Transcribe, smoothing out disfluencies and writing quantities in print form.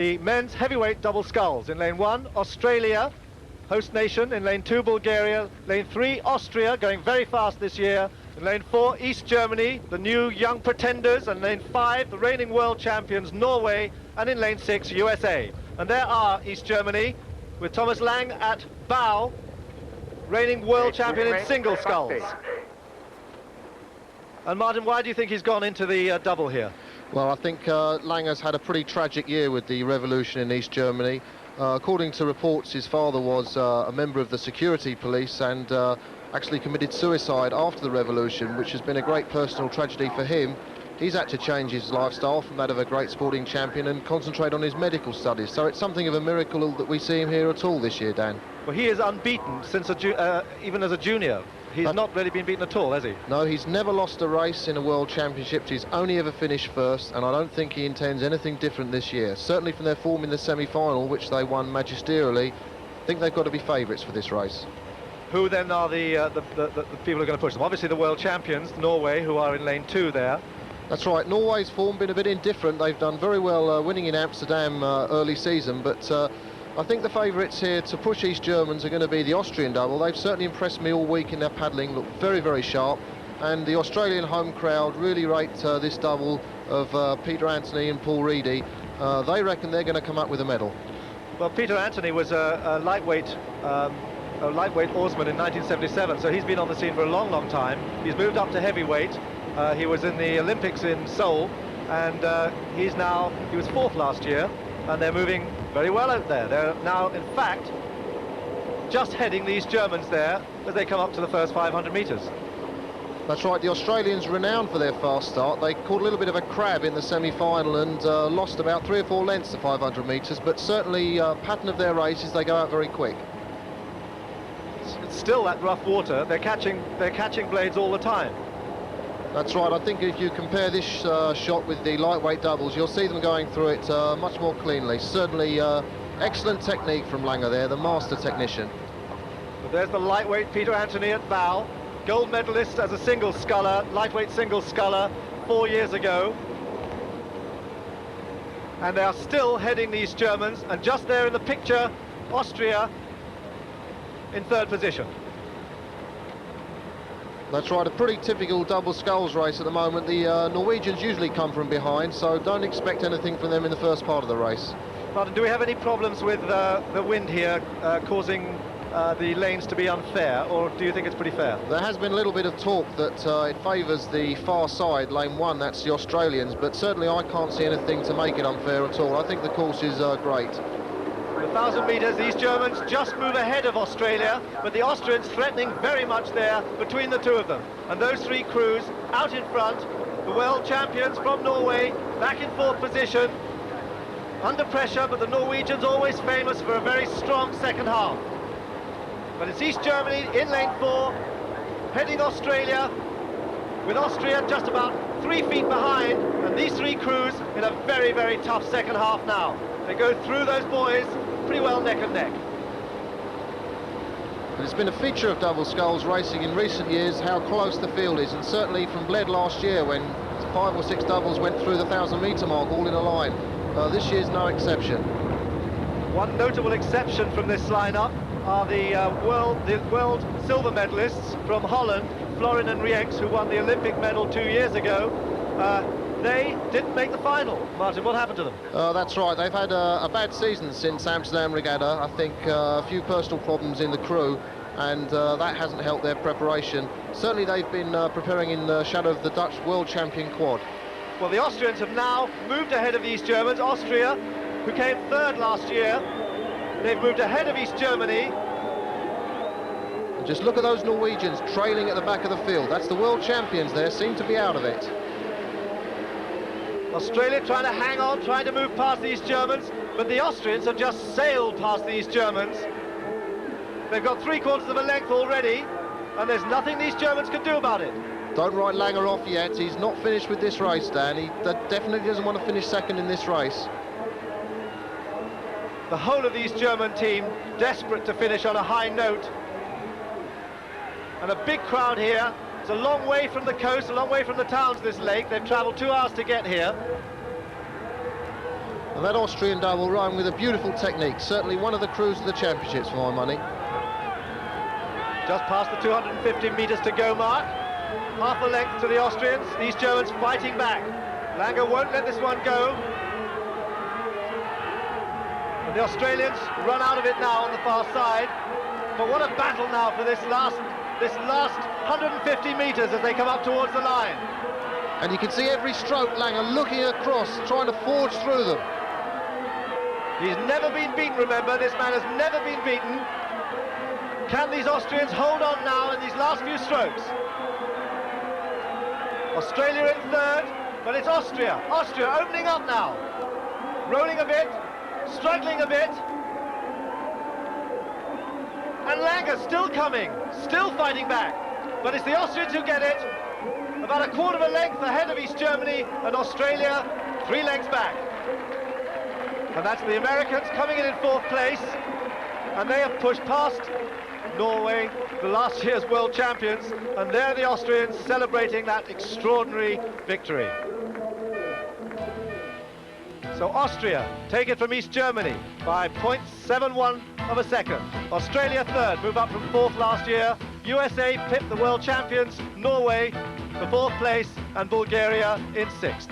The men's heavyweight double sculls. In lane 1, Australia, host nation. In lane 2, Bulgaria. Lane 3, Austria, going very fast this year. In lane 4, East Germany, the new young pretenders. And lane 5, the reigning world champions, Norway. And in lane 6, USA. And there are East Germany, with Thomas Lang at bow, reigning world champion in single sculls. And Martin, why do you think he's gone into the double here? Well, I think Langer's had a pretty tragic year with the revolution in East Germany. According to reports, his father was a member of the security police and actually committed suicide after the revolution, which has been a great personal tragedy for him. He's had to change his lifestyle from that of a great sporting champion and concentrate on his medical studies. So it's something of a miracle that we see him here at all this year, Dan. Well, he is unbeaten since even as a junior. He's not really been beaten at all, has he? No, he's never lost a race in a World Championships. He's only ever finished first, and I don't think he intends anything different this year. Certainly from their form in the semi-final, which they won magisterially, I think they've got to be favourites for this race. Who then are the people who are going to push them? Obviously the world champions, Norway, who are in lane 2 there. That's right. Norway's form been a bit indifferent. They've done very well winning in Amsterdam early season, but I think the favourites here to push East Germans are going to be the Austrian double. They've certainly impressed me all week in their paddling, look very, very sharp. And the Australian home crowd really rate this double of Peter Anthony and Paul Reedy. They reckon they're going to come up with a medal. Well, Peter Anthony was a lightweight oarsman in 1977, so he's been on the scene for a long, long time. He's moved up to heavyweight. He was in the Olympics in Seoul, and he was 4th last year, and they're moving very well out there. They're now, in fact, just heading these Germans there as they come up to the first 500 metres. That's right, the Australians renowned for their fast start. They caught a little bit of a crab in the semi-final and lost about 3 or 4 lengths to 500 metres, but certainly pattern of their race is they go out very quick. It's still that rough water. They're catching blades all the time. That's right. I think if you compare this shot with the lightweight doubles, you'll see them going through it much more cleanly. Certainly excellent technique from Langer there, the master technician. But there's the lightweight Peter Anthony at bow, gold medalist as a single sculler, lightweight single sculler 4 years ago. And they are still heading these Germans, and just there in the picture, Austria in 3rd position. That's right, a pretty typical double sculls race at the moment. The Norwegians usually come from behind, so don't expect anything from them in the first part of the race. Martin, do we have any problems with the wind here causing the lanes to be unfair, or do you think it's pretty fair? There has been a little bit of talk that it favours the far side, lane 1, that's the Australians, but certainly I can't see anything to make it unfair at all. I think the course is great. 1,000 metres, these Germans just move ahead of Australia, but the Austrians threatening very much there between the two of them. And those 3 crews out in front, the world champions from Norway, back in 4th position, under pressure, but the Norwegians always famous for a very strong second half. But it's East Germany in lane 4, heading Australia, with Austria just about 3 feet behind, and these 3 crews in a very, very tough second half now. They go through those boys pretty well neck and neck. And it's been a feature of double sculls racing in recent years how close the field is, and certainly from Bled last year when 5 or 6 doubles went through the 1,000 metre mark all in a line. This year's no exception. One notable exception from this lineup are the world silver medalists from Holland, Florin and Rieks, who won the Olympic medal 2 years ago. They didn't make the final. Martin, what happened to them? That's right, they've had a bad season since Amsterdam Regatta. I think a few personal problems in the crew, and that hasn't helped their preparation. Certainly they've been preparing in the shadow of the Dutch world champion quad. Well, the Austrians have now moved ahead of East Germans. Austria, who came 3rd last year, they've moved ahead of East Germany. And just look at those Norwegians trailing at the back of the field. That's the world champions there, seem to be out of it. Australia trying to hang on, trying to move past these Germans, but the Austrians have just sailed past these Germans. They've got 3/4 of a length already, and there's nothing these Germans can do about it. Don't write Langer off yet. He's not finished with this race, Dan. He definitely doesn't want to finish 2nd in this race. The whole of these German team desperate to finish on a high note. And a big crowd here. It's a long way from the coast, a long way from the towns, this lake. They've travelled 2 hours to get here. And that Austrian double run with a beautiful technique. Certainly one of the crews of the championships, for my money. Just past the 250 metres to go mark. Half a length to the Austrians. These Germans fighting back. Langer won't let this one go. And the Australians run out of it now on the far side. But what a battle now for this last 150 metres as they come up towards the line. And you can see every stroke Langer looking across, trying to forge through them. He's never been beaten, remember. This man has never been beaten. Can these Austrians hold on now in these last few strokes? Australia in third, but it's Austria. Austria opening up now. Rolling a bit, struggling a bit. And Langer still coming, still fighting back. But it's the Austrians who get it. About a quarter of a length ahead of East Germany, and Australia 3 lengths back. And that's the Americans coming in fourth place. And they have pushed past Norway, the last year's world champions, and they're the Austrians celebrating that extraordinary victory. So Austria take it from East Germany by 0.71 of a second. Australia third, move up from fourth last year. USA pip the world champions, Norway the fourth place, and Bulgaria in sixth.